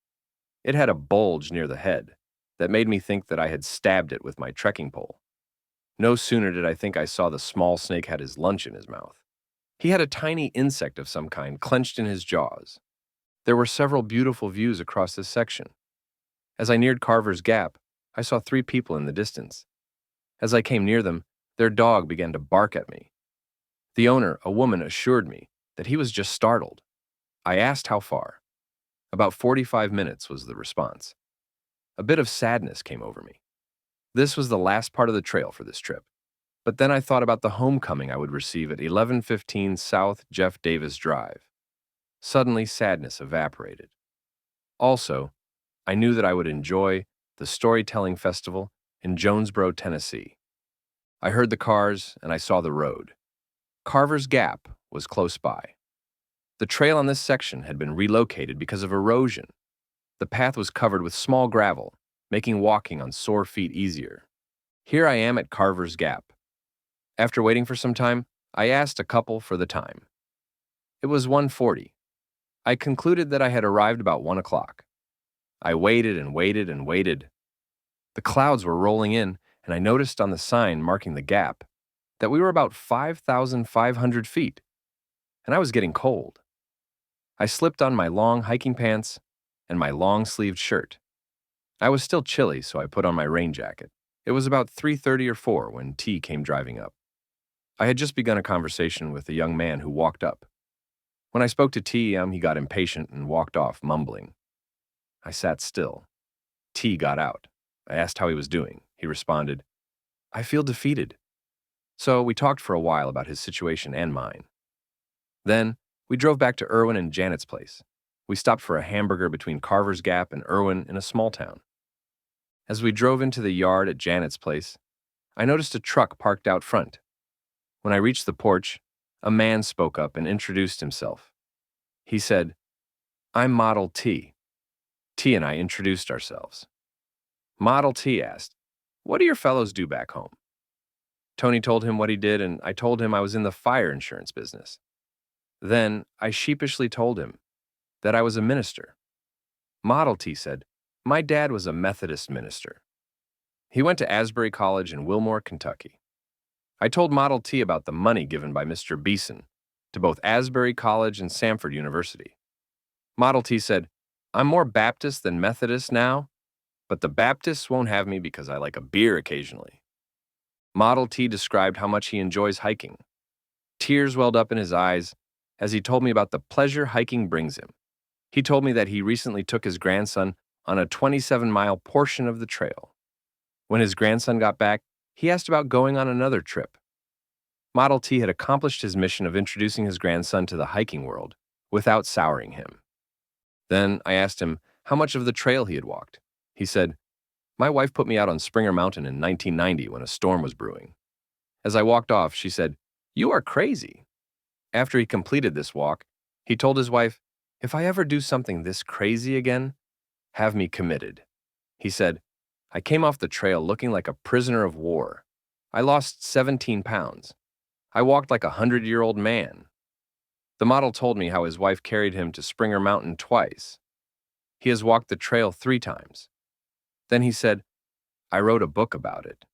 Speaker 1: It had a bulge near the head that made me think that I had stabbed it with my trekking pole. No sooner did I think I saw the small snake had his lunch in his mouth. He had a tiny insect of some kind clenched in his jaws. There were several beautiful views across this section. As I neared Carver's Gap, I saw 3 people in the distance. As I came near them, their dog began to bark at me. The owner, a woman, assured me that he was just startled. I asked how far. About 45 minutes was the response. A bit of sadness came over me. This was the last part of the trail for this trip. But then I thought about the homecoming I would receive at 1115 South Jeff Davis Drive. Suddenly, sadness evaporated. Also, I knew that I would enjoy the Storytelling Festival in Jonesboro, Tennessee. I heard the cars and I saw the road. Carver's Gap was close by. The trail on this section had been relocated because of erosion. The path was covered with small gravel, making walking on sore feet easier. Here I am at Carver's Gap. After waiting for some time, I asked a couple for the time. It was 1:40. I concluded that I had arrived about 1 o'clock. I waited and waited and waited. The clouds were rolling in, and I noticed on the sign marking the gap that we were about 5,500 feet, and I was getting cold. I slipped on my long hiking pants and my long-sleeved shirt. I was still chilly, so I put on my rain jacket. It was about 3:30 or 4 when T came driving up. I had just begun a conversation with a young man who walked up. When I spoke to T, he got impatient and walked off, mumbling. I sat still. T got out. I asked how he was doing. He responded, "I feel defeated." So we talked for a while about his situation and mine. Then we drove back to Erwin and Janet's place. We stopped for a hamburger between Carver's Gap and Erwin in a small town. As we drove into the yard at Janet's place, I noticed a truck parked out front. When I reached the porch, A man spoke up and introduced himself. He said, "I'm Model T." T and I introduced ourselves. Model T asked, "What do your fellows do back home?" Tony told him what he did, and I told him I was in the fire insurance business. Then I sheepishly told him that I was a minister. Model T said, "My dad was a Methodist minister. He went to Asbury College in Wilmore, Kentucky." I told Model T about the money given by Mr. Beeson to both Asbury College and Samford University. Model T said, "I'm more Baptist than Methodist now, but the Baptists won't have me because I like a beer occasionally." Model T described how much he enjoys hiking. Tears welled up in his eyes as he told me about the pleasure hiking brings him. He told me that he recently took his grandson on a 27-mile portion of the trail. When his grandson got back, he asked about going on another trip. Model T had accomplished his mission of introducing his grandson to the hiking world without souring him. Then I asked him how much of the trail he had walked. He said, "My wife put me out on Springer Mountain in 1990 when a storm was brewing. As I walked off, she said, 'You are crazy.' After he completed this walk, he told his wife, 'If I ever do something this crazy again, have me committed.' He said, 'I came off the trail looking like a prisoner of war. I lost 17 pounds. I walked like a 100-year-old man.' The model told me how his wife carried him to Springer Mountain twice. He has walked the trail 3 times. Then he said, 'I wrote a book about it.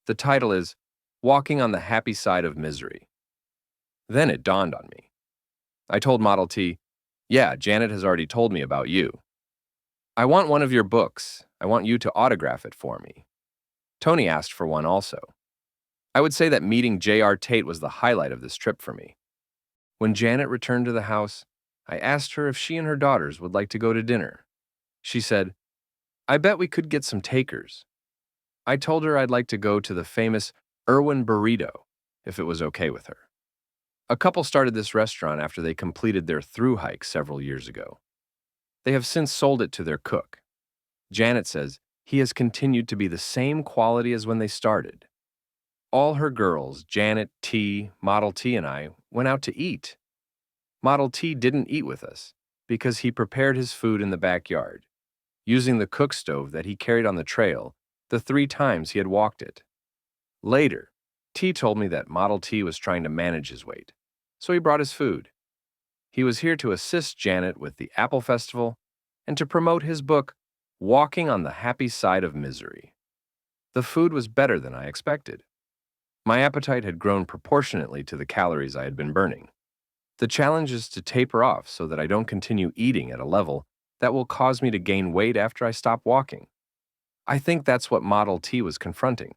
Speaker 1: The title is Walking on the Happy Side of Misery.' Then it dawned on me. I told Model T, 'Yeah, Janet has already told me about you. I want one of your books. I want you to autograph it for me.' Tony asked for one also. I would say that meeting J.R. Tate was the highlight of this trip for me. When Janet returned to the house, I asked her if she and her daughters would like to go to dinner. She said, 'I bet we could get some takers.' I told her I'd like to go to the famous Erwin burrito, if it was okay with her. A couple started this restaurant after they completed their through hike several years ago. They have since sold it to their cook. Janet says he has continued to be the same quality as when they started. All her girls, Janet, T, Model T, and I, went out to eat. Model T didn't eat with us because he prepared his food in the backyard, using the cook stove that he carried on the trail the 3 times he had walked it. Later, T told me that Model T was trying to manage his weight, so he brought his food. He was here to assist Janet with the Apple Festival and to promote his book, Walking on the Happy Side of Misery. The food was better than I expected. My appetite had grown proportionately to the calories I had been burning. The challenge is to taper off so that I don't continue eating at a level that will cause me to gain weight after I stop walking. I think that's what Model T was confronting.